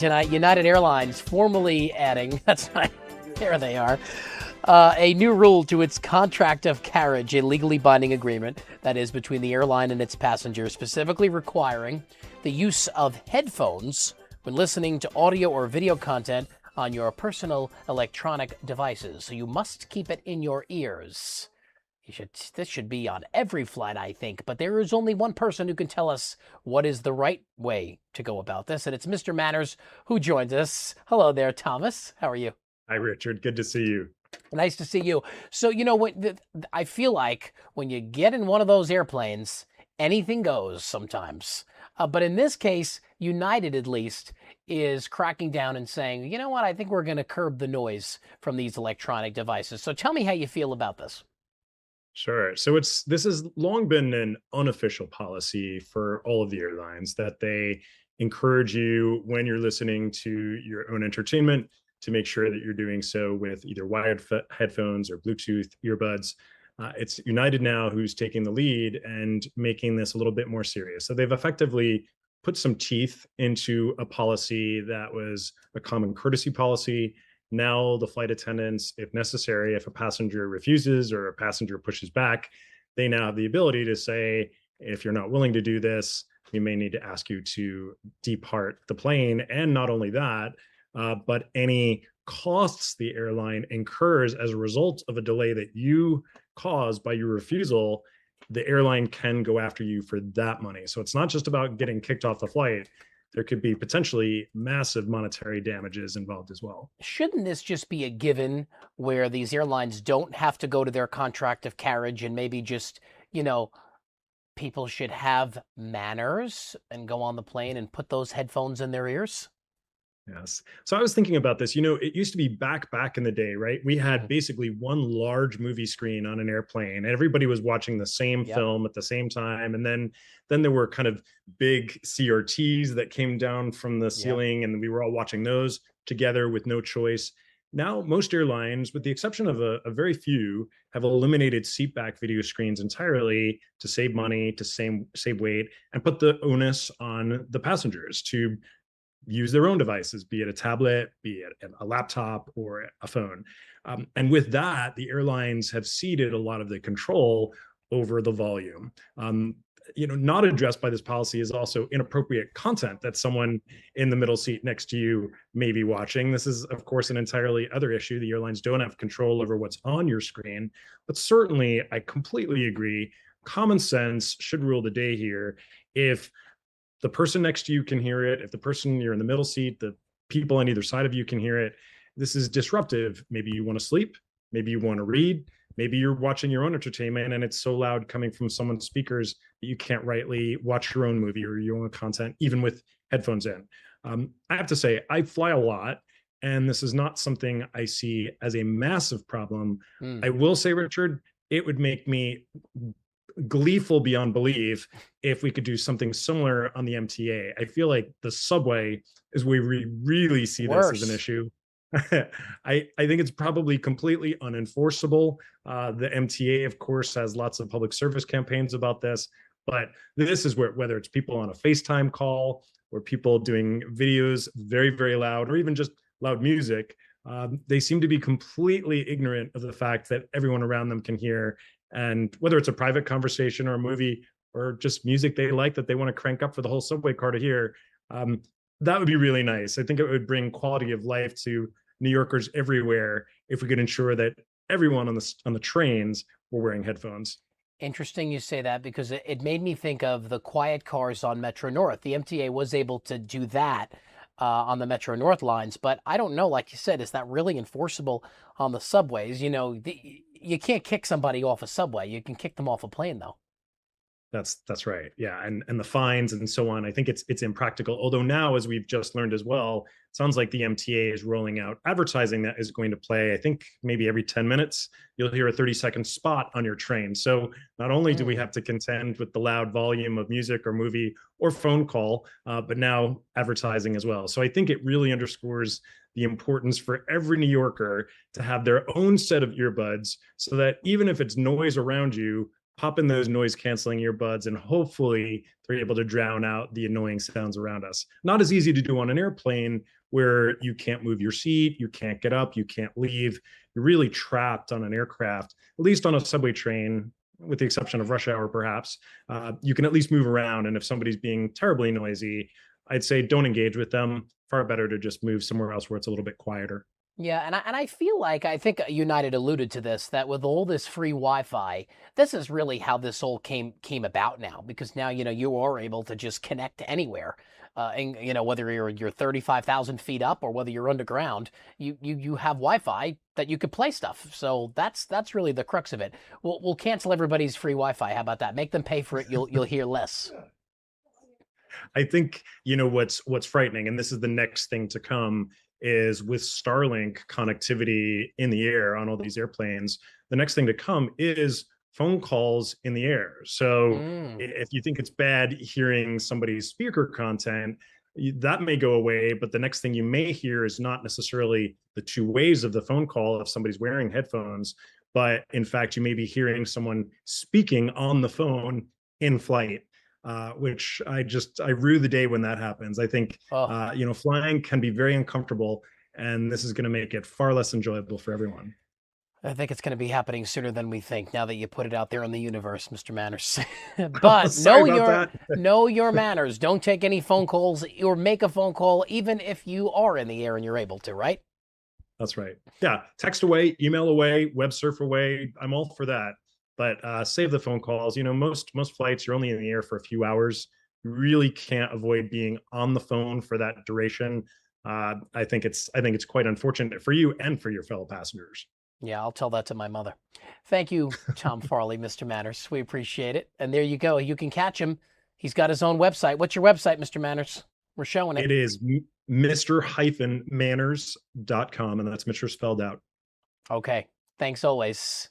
Tonight, United Airlines formally adding, that's right, there they are, a new rule to its contract of carriage, a legally binding agreement that is between the airline and its passengers, specifically requiring the use of headphones when listening to audio or video content on your personal electronic devices. So you must keep it in your ears. This should be on every flight, I think, but there is only one person who can tell us what is the right way to go about this, and it's Mr. Manners who joins us. Hello there, Thomas. How are you? Hi, Richard. Good to see you. Nice to see you. So, you know what? I feel like when you get in one of those airplanes, anything goes sometimes. But in this case, United at least is cracking down and saying, you know what? I think we're going to curb the noise from these electronic devices. So tell me how you feel about this. Sure. So this has long been an unofficial policy for all of the airlines that they encourage you when you're listening to your own entertainment to make sure that you're doing so with either wired headphones or Bluetooth earbuds. It's United now who's taking the lead and making this a little bit more serious. So they've effectively put some teeth into a policy that was a common courtesy policy. Now the flight attendants, if necessary, if a passenger refuses or a passenger pushes back, they now have the ability to say, if you're not willing to do this, we may need to ask you to depart the plane. And not only that, but any costs the airline incurs as a result of a delay that you caused by your refusal, the airline can go after you for that money. So it's not just about getting kicked off the flight. There could be potentially massive monetary damages involved as well. Shouldn't this just be a given where these airlines don't have to go to their contract of carriage and maybe just, people should have manners and go on the plane and put those headphones in their ears? Yes. So I was thinking about this. It used to be back in the day, right? We had basically one large movie screen on an airplane, and everybody was watching the same Yep. film at the same time. And then there were kind of big CRTs that came down from the Yep. ceiling, and we were all watching those together with no choice. Now, most airlines, with the exception of a very few, have eliminated seatback video screens entirely to save money, to save weight, and put the onus on the passengers to use their own devices, be it a tablet, be it a laptop or a phone. And with that, the airlines have ceded a lot of the control over the volume. Not addressed by this policy is also inappropriate content that someone in the middle seat next to you may be watching. This is, of course, an entirely other issue. The airlines don't have control over what's on your screen, but certainly I completely agree. Common sense should rule the day here. If the person next to you can hear it, if the person you're in the middle seat, the people on either side of you can hear it, this is disruptive. Maybe you want to sleep, maybe you want to read, maybe you're watching your own entertainment and it's so loud coming from someone's speakers that you can't rightly watch your own movie or your own content, even with headphones in. I have to say, I fly a lot, and this is not something I see as a massive problem. I will say, Richard, it would make me gleeful beyond belief if we could do something similar on the MTA. I feel like the subway is where we really see this as an issue. I think it's probably completely unenforceable. The MTA, of course, has lots of public service campaigns about this, but this is whether it's people on a FaceTime call or people doing videos very, very loud, or even just loud music, they seem to be completely ignorant of the fact that everyone around them can hear. And whether it's a private conversation or a movie or just music they like that they want to crank up for the whole subway car to hear, that would be really nice. I think it would bring quality of life to New Yorkers everywhere if we could ensure that everyone on the trains were wearing headphones. Interesting you say that, because it made me think of the quiet cars on Metro North. The MTA was able to do that on the Metro North lines, but I don't know, like you said, is that really enforceable on the subways? You can't kick somebody off a subway. You can kick them off a plane, though. That's right. Yeah, and the fines and so on. I think it's impractical. Although now, as we've just learned as well, it sounds like the MTA is rolling out advertising that is going to play. I think maybe every 10 minutes you'll hear a 30-second spot on your train. So not only do we have to contend with the loud volume of music or movie or phone call, but now advertising as well. So I think it really underscores the importance for every New Yorker to have their own set of earbuds, so that even if it's noise around you, pop in those noise canceling earbuds, and hopefully they're able to drown out the annoying sounds around us. Not as easy to do on an airplane where you can't move your seat, you can't get up, you can't leave. You're really trapped on an aircraft, at least on a subway train, with the exception of rush hour, perhaps. You can at least move around. And if somebody's being terribly noisy, I'd say don't engage with them. Far better to just move somewhere else where it's a little bit quieter. Yeah, and I feel like I think United alluded to this, that with all this free Wi-Fi, this is really how this all came about now, because now you are able to just connect anywhere, and whether you're 35,000 feet up or whether you're underground, you have Wi-Fi that you could play stuff. So that's really the crux of it. We'll cancel everybody's free Wi-Fi. How about that? Make them pay for it. You'll hear less. I think what's frightening, and this is the next thing to come, is with Starlink connectivity in the air on all these airplanes. The next thing to come is phone calls in the air. So if you think it's bad hearing somebody's speaker content, that may go away. But the next thing you may hear is not necessarily the two ways of the phone call if somebody's wearing headphones, but in fact, you may be hearing someone speaking on the phone in flight. Which I rue the day when that happens. I think, flying can be very uncomfortable, and this is going to make it far less enjoyable for everyone. I think it's going to be happening sooner than we think, now that you put it out there in the universe, Mr. Manners. But know your manners. Don't take any phone calls or make a phone call, even if you are in the air and you're able to, right? That's right. Yeah. Text away, email away, web surf away. I'm all for that. But save the phone calls. Most flights, you're only in the air for a few hours. You really can't avoid being on the phone for that duration. I think it's quite unfortunate for you and for your fellow passengers. Yeah, I'll tell that to my mother. Thank you, Tom Farley, Mr. Manners. We appreciate it. And there you go. You can catch him. He's got his own website. What's your website, Mr. Manners? We're showing it. It is Mr-Manners.com, and that's Mr. spelled out. Okay. Thanks always.